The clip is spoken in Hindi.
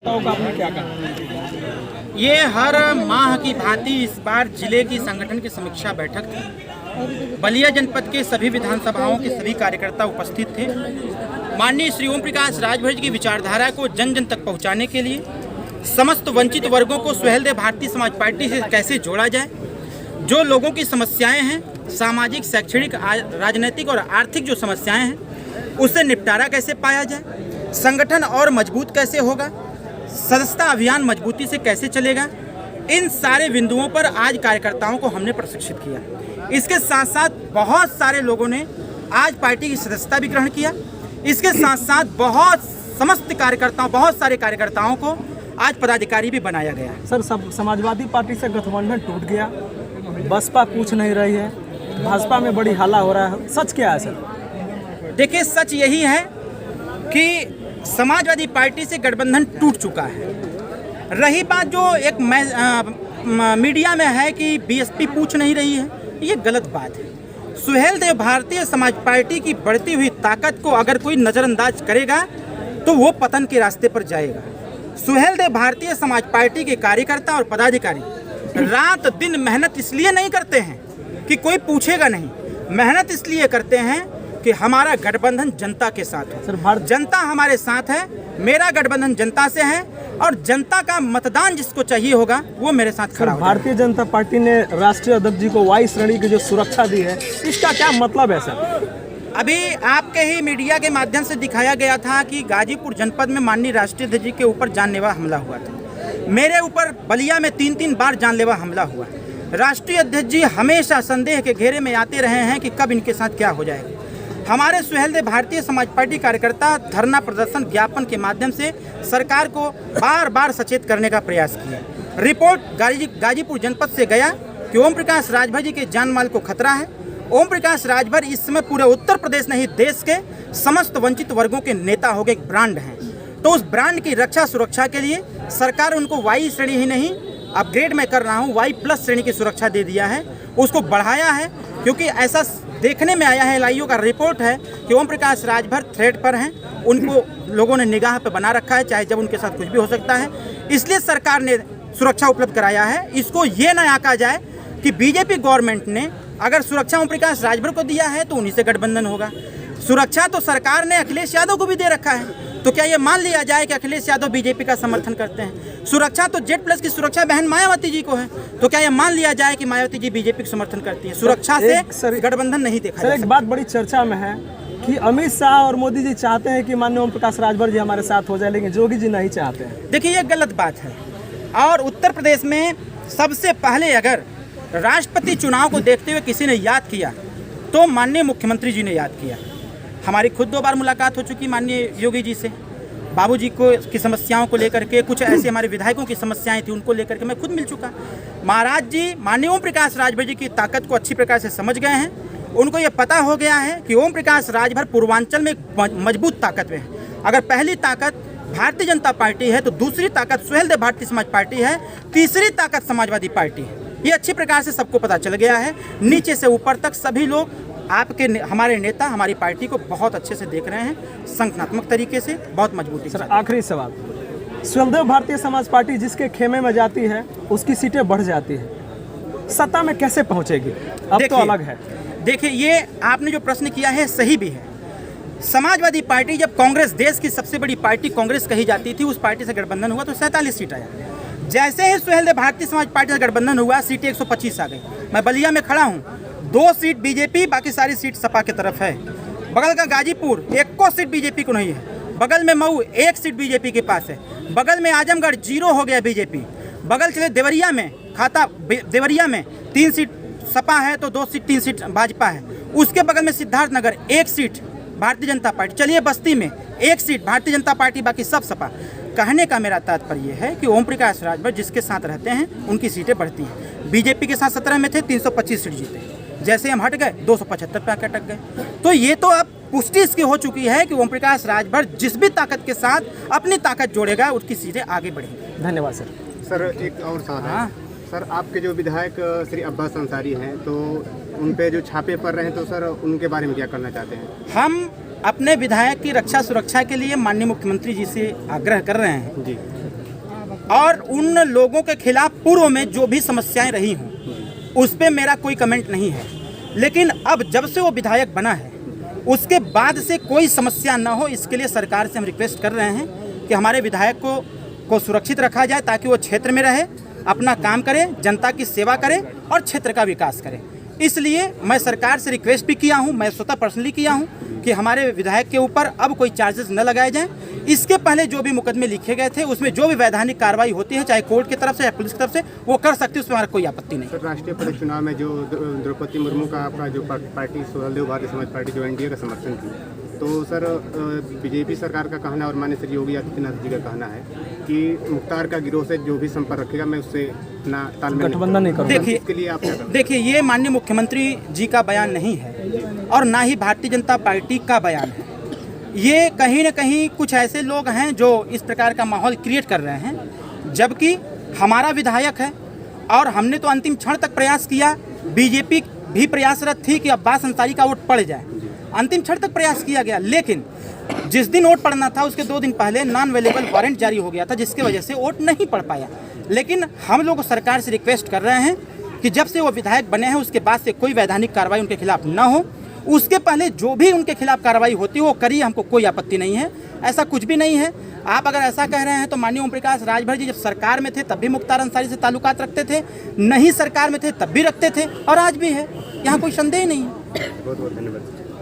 आपने क्या कहा? ये हर माह की भांति इस बार जिले की संगठन की समीक्षा बैठक थी। बलिया जनपद के सभी विधानसभाओं के सभी कार्यकर्ता उपस्थित थे। माननीय श्री ओम प्रकाश राजभर की विचारधारा को जन जन तक पहुंचाने के लिए समस्त वंचित वर्गों को सुहेलदेव भारतीय समाज पार्टी से कैसे जोड़ा जाए, जो लोगों की समस्याएं हैं, सामाजिक, शैक्षणिक, राजनीतिक और आर्थिक जो समस्याएं हैं, उससे निपटारा कैसे पाया जाए, संगठन और मजबूत कैसे होगा, सदस्यता अभियान मजबूती से कैसे चलेगा, इन सारे बिंदुओं पर आज कार्यकर्ताओं को हमने प्रशिक्षित किया। इसके साथ साथ बहुत सारे लोगों ने आज पार्टी की सदस्यता भी ग्रहण किया। इसके साथ साथ बहुत सारे कार्यकर्ताओं को आज पदाधिकारी भी बनाया गया। सर, समाजवादी पार्टी से गठबंधन टूट गया, बसपा पूछ नहीं रही है, भाजपा में बड़ी हल्ला हो रहा है, सच क्या है सर? देखिए, सच यही है कि समाजवादी पार्टी से गठबंधन टूट चुका है। रही बात जो एक मीडिया में है कि बीएसपी पूछ नहीं रही है, ये गलत बात है। सुहेलदेव भारतीय समाज पार्टी की बढ़ती हुई ताकत को अगर कोई नज़रअंदाज करेगा तो वो पतन के रास्ते पर जाएगा। सुहेलदेव भारतीय समाज पार्टी के कार्यकर्ता और पदाधिकारी रात दिन मेहनत इसलिए नहीं करते हैं कि कोई पूछेगा नहीं, मेहनत इसलिए करते हैं कि हमारा गठबंधन जनता के साथ है। सर, जनता हमारे साथ है, मेरा गठबंधन जनता से है और जनता का मतदान जिसको चाहिए होगा वो मेरे साथ खड़ा होगा। भारतीय जनता पार्टी ने राष्ट्रीय अध्यक्ष जी को वायु श्रेणी की जो सुरक्षा दी है, इसका क्या मतलब है सर? अभी आपके ही मीडिया के माध्यम से दिखाया गया था कि गाजीपुर जनपद में माननीय राष्ट्रीय अध्यक्ष जी के ऊपर जानलेवा हमला हुआ था। मेरे ऊपर बलिया में 3-3 बार जानलेवा हमला हुआ। राष्ट्रीय अध्यक्ष जी हमेशा संदेह के घेरे में आते रहे हैं कि कब इनके साथ क्या हो जाएगा। हमारे सुहेलदेव भारतीय समाज पार्टी कार्यकर्ता धरना प्रदर्शन ज्ञापन के माध्यम से सरकार को बार बार सचेत करने का प्रयास किया। रिपोर्ट गाजीपुर जनपद से गया कि ओम प्रकाश राजभर जी के जान माल को खतरा है। ओम प्रकाश राजभर इस समय पूरे उत्तर प्रदेश नहीं, देश के समस्त वंचित वर्गों के नेता हो गए, एक ब्रांड हैं। तो उस ब्रांड की रक्षा सुरक्षा के लिए सरकार उनको वाई श्रेणी ही नहीं, अपग्रेड मैं कर रहा हूँ, वाई+ श्रेणी की सुरक्षा दे दिया है, उसको बढ़ाया है। क्योंकि ऐसा देखने में आया है, एलआईओ का रिपोर्ट है कि ओम प्रकाश राजभर थ्रेट पर हैं, उनको लोगों ने निगाह पर बना रखा है, चाहे जब उनके साथ कुछ भी हो सकता है। इसलिए सरकार ने सुरक्षा उपलब्ध कराया है। इसको ये न आका जाए कि बीजेपी गवर्नमेंट ने अगर सुरक्षा ओम प्रकाश राजभर को दिया है तो उन्हीं से गठबंधन होगा। सुरक्षा तो सरकार ने अखिलेश यादव को भी दे रखा है, तो क्या ये मान लिया जाए कि अखिलेश यादव बीजेपी का समर्थन करते हैं? सुरक्षा तो Z+ की सुरक्षा बहन मायावती जी को है, तो क्या ये मान लिया जाए कि मायावती जी बीजेपी का समर्थन करती है? सुरक्षा से गठबंधन नहीं देखा सर, एक बात बड़ी चर्चा में है कि अमित शाह और मोदी जी चाहते हैं कि माननीय ओम प्रकाश राजभर जी हमारे साथ हो जाए, लेकिन योगी जी नहीं चाहते हैं। देखिए, ये गलत बात है। और उत्तर प्रदेश में सबसे पहले अगर राष्ट्रपति चुनाव को देखते हुए किसी ने याद किया तो माननीय मुख्यमंत्री जी ने याद किया। हमारी खुद 2 बार मुलाकात हो चुकी माननीय योगी जी से, बाबूजी को की समस्याओं को लेकर के, कुछ ऐसे हमारे विधायकों की समस्याएं थी उनको लेकर के मैं खुद मिल चुका। महाराज जी माननीय ओम प्रकाश राजभर जी की ताकत को अच्छी प्रकार से समझ गए हैं। उनको ये पता हो गया है कि ओम प्रकाश राजभर पूर्वांचल में मजबूत ताकत में है। अगर पहली ताकत भारतीय जनता पार्टी है तो दूसरी ताकत सुहेलदेव भारतीय समाज पार्टी है, तीसरी ताकत समाजवादी पार्टी है। ये अच्छी प्रकार से सबको पता चल गया है। नीचे से ऊपर तक सभी लोग हमारे नेता हमारी पार्टी को बहुत अच्छे से देख रहे हैं, संगठनात्मक तरीके से बहुत मजबूती से। सर, आखिरी सवाल, सुहेलदेव भारतीय समाज पार्टी जिसके खेमे में जाती है उसकी सीटें बढ़ जाती है, सत्ता में कैसे पहुंचेगी? अब तो अलग है। देखिए, ये आपने जो प्रश्न किया है सही भी है। समाजवादी पार्टी जब कांग्रेस, देश की सबसे बड़ी पार्टी कांग्रेस कही जाती थी, उस पार्टी से गठबंधन हुआ तो 47 सीट आया। जैसे ही सुहेलदेव भारतीय समाज पार्टी से गठबंधन हुआ, सीटें 125 आ गई। मैं बलिया में खड़ा हूँ, 2 सीट बीजेपी, बाकी सारी सीट सपा की तरफ है। बगल का गाजीपुर 1 सीट बीजेपी को नहीं है। बगल में मऊ 1 सीट बीजेपी के पास है। बगल में आजमगढ़ 0 हो गया बीजेपी। बगल चले देवरिया में, देवरिया में 3 सीट सपा है तो 2 सीट 3 सीट भाजपा है। उसके बगल में सिद्धार्थनगर 1 सीट भारतीय जनता पार्टी। चलिए बस्ती में 1 सीट भारतीय जनता पार्टी, बाकी सब सपा। कहने का मेरा तात्पर्य है कि ओम प्रकाश राजभर जिसके साथ रहते हैं उनकी सीटें बढ़ती हैं। बीजेपी के साथ 17 में थे, 325 सीट जीते। जैसे हम हट गए 275 पे आकर अटक गए। तो ये तो अब पुष्टि इसकी हो चुकी है कि ओम प्रकाश राजभर जिस भी ताकत के साथ अपनी ताकत जोड़ेगा उसकी सीटें आगे बढ़ेंगी। धन्यवाद सर। सर, एक और सवाल है। सर, आपके जो विधायक श्री अब्बास अंसारी हैं, तो उन पे जो छापे पड़ रहे हैं, तो सर उनके बारे में क्या करना चाहते हैं? हम अपने विधायक की रक्षा सुरक्षा के लिए माननीय मुख्यमंत्री जी से आग्रह कर रहे हैं जी और उन लोगों के खिलाफ पूर्व में जो भी समस्याएं रही हों उस पर मेरा कोई कमेंट नहीं है। लेकिन अब जब से वो विधायक बना है उसके बाद से कोई समस्या ना हो, इसके लिए सरकार से हम रिक्वेस्ट कर रहे हैं कि हमारे विधायक को सुरक्षित रखा जाए ताकि वो क्षेत्र में रहे, अपना काम करे, जनता की सेवा करे और क्षेत्र का विकास करे। इसलिए मैं सरकार से रिक्वेस्ट भी किया हूं, मैं स्वतः पर्सनली किया हूं कि हमारे विधायक के ऊपर अब कोई चार्जेस न लगाए जाएं। इसके पहले जो भी मुकदमे लिखे गए थे उसमें जो भी वैधानिक कार्रवाई होती है, चाहे कोर्ट की तरफ से या पुलिस की तरफ से, वो कर सकती है, उसमें हमारा कोई आपत्ति नहीं। सर, राष्ट्रीय परिषद चुनाव में जो द्रौपदी मुर्मू का आपका जो पार्टी सुहेलदेव भारतीय समाज पार्टी जो एनडीए का समर्थन की, तो सर बीजेपी सरकार का कहना और माननीय श्री योगी आदित्यनाथ जी का कहना है कि मुख्तार का गिरोह से जो भी संपर्क रखेगा मैं उससे ना तालमेल गठबंधन नहीं करूँगा। देखिए, इसके लिए आप क्या करें? देखिए, ये माननीय मुख्यमंत्री जी का बयान नहीं है और ना ही भारतीय जनता पार्टी का बयान है। ये कहीं न कहीं कुछ ऐसे लोग हैं जो इस प्रकार का माहौल क्रिएट कर रहे हैं, जबकि हमारा विधायक है और हमने तो अंतिम क्षण तक प्रयास किया। बीजेपी भी प्रयासरत थी कि अब्बास अंसारी का वोट पड़ जाए, अंतिम क्षण तक प्रयास किया गया, लेकिन जिस दिन वोट पड़ना था उसके 2 दिन पहले नॉन अवेलेबल वारंट जारी हो गया था, जिसकी वजह से वोट नहीं पड़ पाया। लेकिन हम लोग सरकार से रिक्वेस्ट कर रहे हैं कि जब से वो विधायक बने हैं उसके बाद से कोई वैधानिक कार्रवाई उनके खिलाफ ना हो, उसके पहले जो भी उनके खिलाफ कार्रवाई होती है वो करिए, हमको कोई आपत्ति नहीं है, ऐसा कुछ भी नहीं है। आप अगर ऐसा कह रहे हैं तो माननीय ओम प्रकाश राजभर जी जब सरकार में थे तब भी मुख्तार अंसारी से ताल्लुकात रखते थे, नहीं सरकार में थे तब भी रखते थे और आज भी है, यहाँ कोई संदेह नहीं है। बहुत बहुत धन्यवाद।